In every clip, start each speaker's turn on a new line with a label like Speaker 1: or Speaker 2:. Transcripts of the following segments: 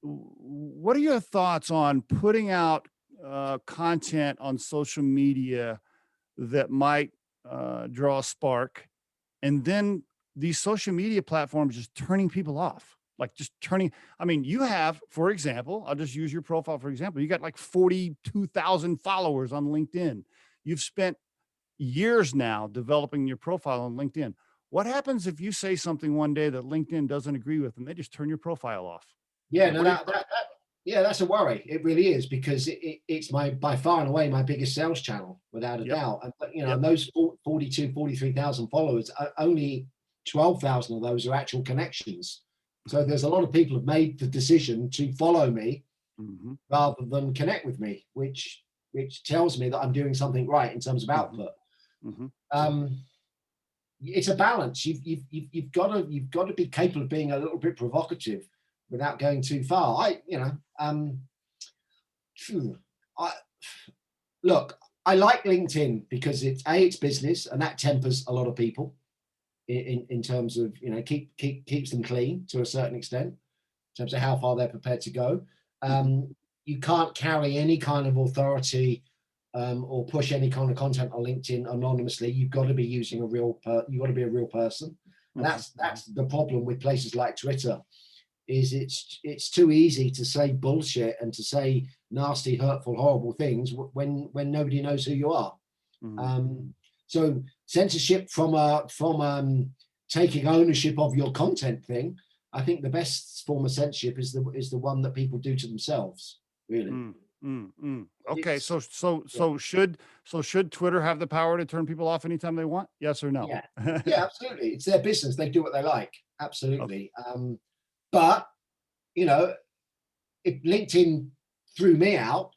Speaker 1: what are your thoughts on putting out content on social media that might draw a spark, and then these social media platforms just turning people off, like just turning. I mean, you have, for example, I'll just use your profile for example. You got like 42,000 followers on LinkedIn. You've spent years now developing your profile on LinkedIn. What happens if you say something one day that LinkedIn doesn't agree with and they just turn your profile off?
Speaker 2: Yeah,
Speaker 1: Like,
Speaker 2: no,
Speaker 1: what are you?
Speaker 2: yeah, that's a worry. It really is because it's my by far and away my biggest sales channel, without a
Speaker 1: Yep.
Speaker 2: doubt. And but,
Speaker 1: Yep.
Speaker 2: and those 43,000 followers, only 12,000 of those are actual connections. So there's a lot of people have made the decision to follow me
Speaker 1: Hmm.
Speaker 2: rather than connect with me, which tells me that I'm doing something right in terms of
Speaker 1: Hmm.
Speaker 2: output.
Speaker 1: Hmm.
Speaker 2: Um, it's a balance. You've got to be capable of being a little bit provocative without going too far. Phew, I look. I like LinkedIn because it's business, and that tempers a lot of people in terms of keeps them clean to a certain extent in terms of how far they're prepared to go.
Speaker 1: Hmm.
Speaker 2: You can't carry any kind of authority or push any kind of content on LinkedIn anonymously. You've got to be using you've got to be a real person, and
Speaker 1: Hmm.
Speaker 2: that's the problem with places like Twitter. Is it's too easy to say bullshit and to say nasty, hurtful, horrible things when nobody knows who you are.
Speaker 1: Hmm.
Speaker 2: Um, so censorship from taking ownership of your content thing. I think the best form of censorship is the one that people do to themselves. Really,
Speaker 1: Mm, mm, mm. Okay,
Speaker 2: it's yeah,
Speaker 1: should Twitter have the power to turn people off anytime they want? Yes or no?
Speaker 2: yeah, yeah, absolutely. It's their business. They do what they like.
Speaker 1: Okay.
Speaker 2: Absolutely. But you know, if LinkedIn threw me out,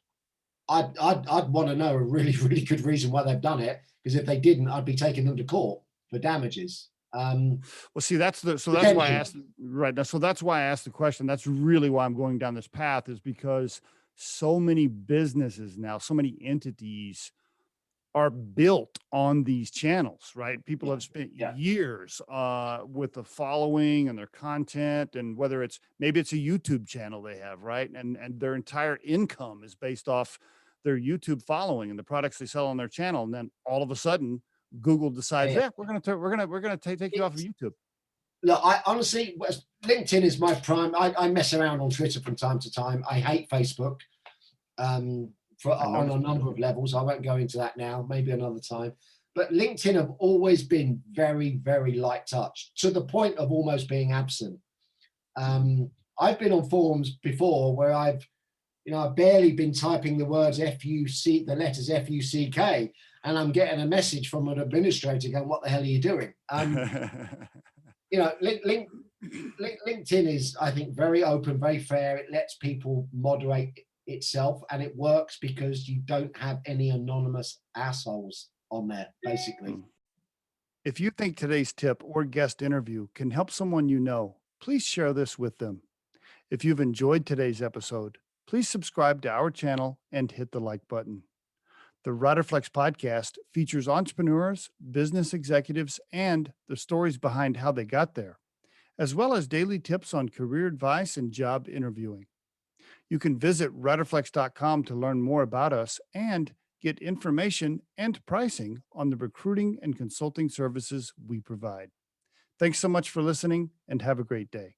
Speaker 2: I'd want to know a really really good reason why they've done it. Because if they didn't, I'd be taking them to court for damages.
Speaker 1: Well, see, that's why I
Speaker 2: Potentially,
Speaker 1: asked, right now. So that's why I asked the question. That's really why I'm going down this path, is because so many businesses now, so many entities are built on these channels, right? People
Speaker 2: yeah,
Speaker 1: have spent
Speaker 2: yeah,
Speaker 1: years with the following and their content, and whether it's maybe it's a YouTube channel they have, right? And their entire income is based off their YouTube following and the products they sell on their channel. And then all of a sudden, Google decides,
Speaker 2: yeah.
Speaker 1: yeah, we're gonna take you off of
Speaker 2: It's,
Speaker 1: YouTube.
Speaker 2: look, I honestly, LinkedIn is my prime. I mess around on Twitter from time to time. I hate Facebook for
Speaker 1: I
Speaker 2: on a
Speaker 1: noticed.
Speaker 2: number of levels. I won't go into that now. Maybe another time. But LinkedIn have always been very, very light touch to the point of almost being absent.
Speaker 1: Mhm.
Speaker 2: I've been on forums before where I've barely been typing the words FUC, the letters FUCK, and I'm getting a message from an administrator going, "What the hell are you doing?" You know, LinkedIn is, I think, very open, very fair. It lets people moderate itself, and it works because you don't have any anonymous assholes on there, basically.
Speaker 1: Mm. If you think today's tip or guest interview can help someone you know, please share this with them. If you've enjoyed today's episode, please subscribe to our channel and hit the like button. The Riderflex podcast features entrepreneurs, business executives, and the stories behind how they got there, as well as daily tips on career advice and job interviewing. You can visit riderflex.com to learn more about us and get information and pricing on the recruiting and consulting services we provide. Thanks so much for listening and have a great day.